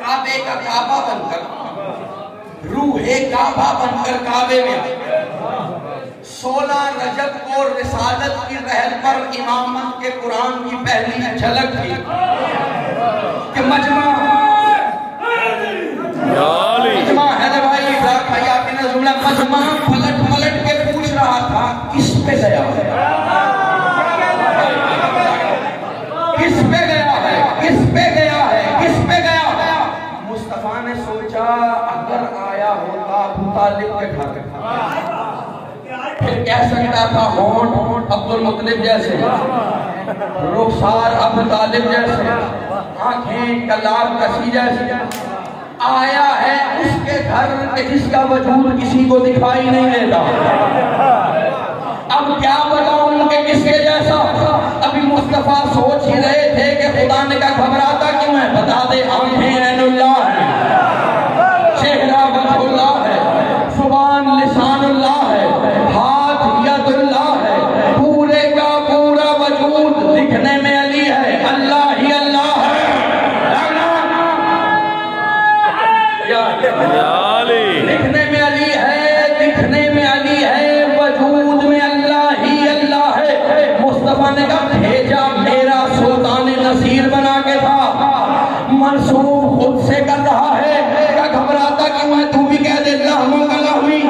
کعبے کا کعبہ بن کر، روح کعبہ بن کر کعبے میں 16 رجب کو رسالت کی رحل پر امامت کے قرآن کی پہلی جھلک تھی کہ مجمع حیدر بھائی آپ نے جملہ مجمع پلٹ پلٹ کے پوچھ رہا تھا کس پہ گیا ہے، کس پہ گیا ہے، کس پہ گیا ہے، کس پہ گیا ہے؟ مصطفیٰ نے سوچا اگر آیا ہوتا ابو طالب کے گھر پھر کہہ سکتا تھا ہونٹ عبد المطلب جیسے، رخسار ابو طالب جیسے، آنکھیں کلاب کسی جیسے، آیا ہے اس کے گھر جس کا وجود کسی کو دکھائی نہیں دیتا۔ اب کیا بتاؤں کہ کس کے جیسا؟ ابھی مصطفیٰ سوچ ہی رہے تھے کہ خدا نے کہا گھبراتا کیوں ہے؟ بتا دے آنکھیں عین اللہ ہے، چہرہ وجہ اللہ ہے، زبان لسان اللہ ہے، ہاتھ ید اللہ ہے، پورے کا پورا وجود دکھنے میں علی ہے، اللہ ہی اللہ ہے۔ دکھنے میں علی ہے، دکھنے میں علی ہے، وجود میں اللہ ہی اللہ ہے۔ مصطفیٰ نے کہا بھیجا میرا سلطان نصیر بنا کے تھا، منصوب خود سے کر رہا ہے، کیا گھبراتا کیوں ہے؟ تو بھی کہہ دے لہموں کا لہمی،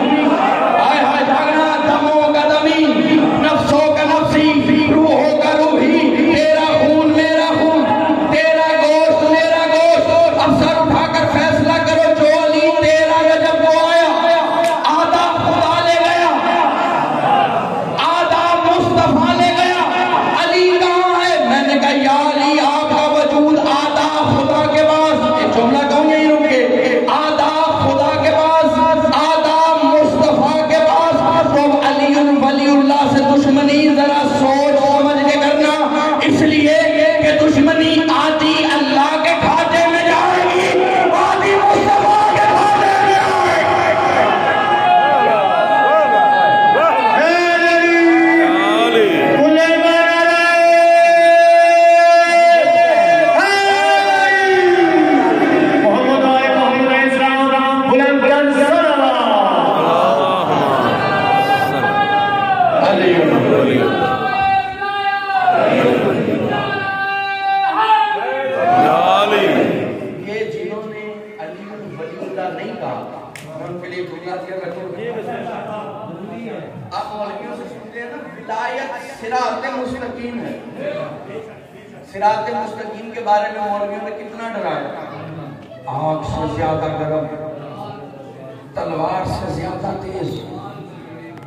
آئے ہائے جھگڑا دموں کا دمی، نفسوں کا نفسی، روحوں کا روحی، تیرا خون میرا خون، تیرا گوشت میرا گوشت۔ اب سر اٹھا کر فیصلہ کرو، جو علی تیرا جب وہ آیا آدھا خدا لے گیا، آدھا مصطفیٰ لے گیا، علی کہاں ہے؟ میں نے کہا یا علی آپ کا وجود آدھا خدا کے پاس، یہ جملہ کہوں یہی رکے، آدھا خدا کے پاس، آدھا مصطفیٰ کے پاس۔ تو علی ولی اللہ سے دشمنی ذرا سوچ سمجھ کے کرنا، اس لیے کہ دشمنی آدھی اللہ کے کھاتے میں جائے گی، آدھی مصطفیٰ کے کھاتے میں آئے گی۔ یہ جنہوں نے علی ولی اللہ نہیں کہا ان کے لیے بنیاد کیا کرتے ہیں؟ آپ مولویوں سے سنتے ہیں نا ولایت صراط مستقیم ہے، صراط مستقیم کے بارے میں مولویوں نے کتنا ڈرایا، آگ سے زیادہ گرم، تلوار سے زیادہ تیز،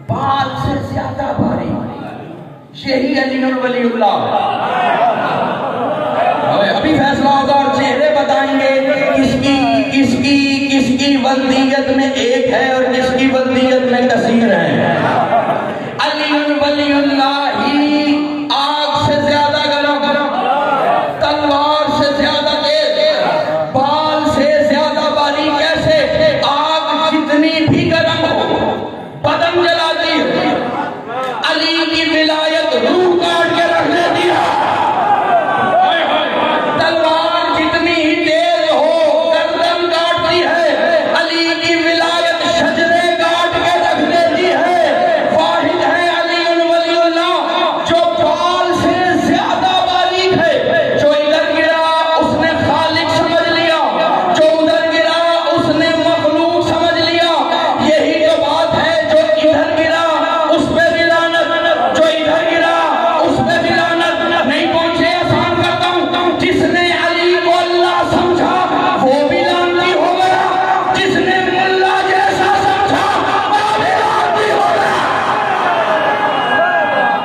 بال سے زیادہ بھاری، یہی علی ولی اللہ۔ ابھی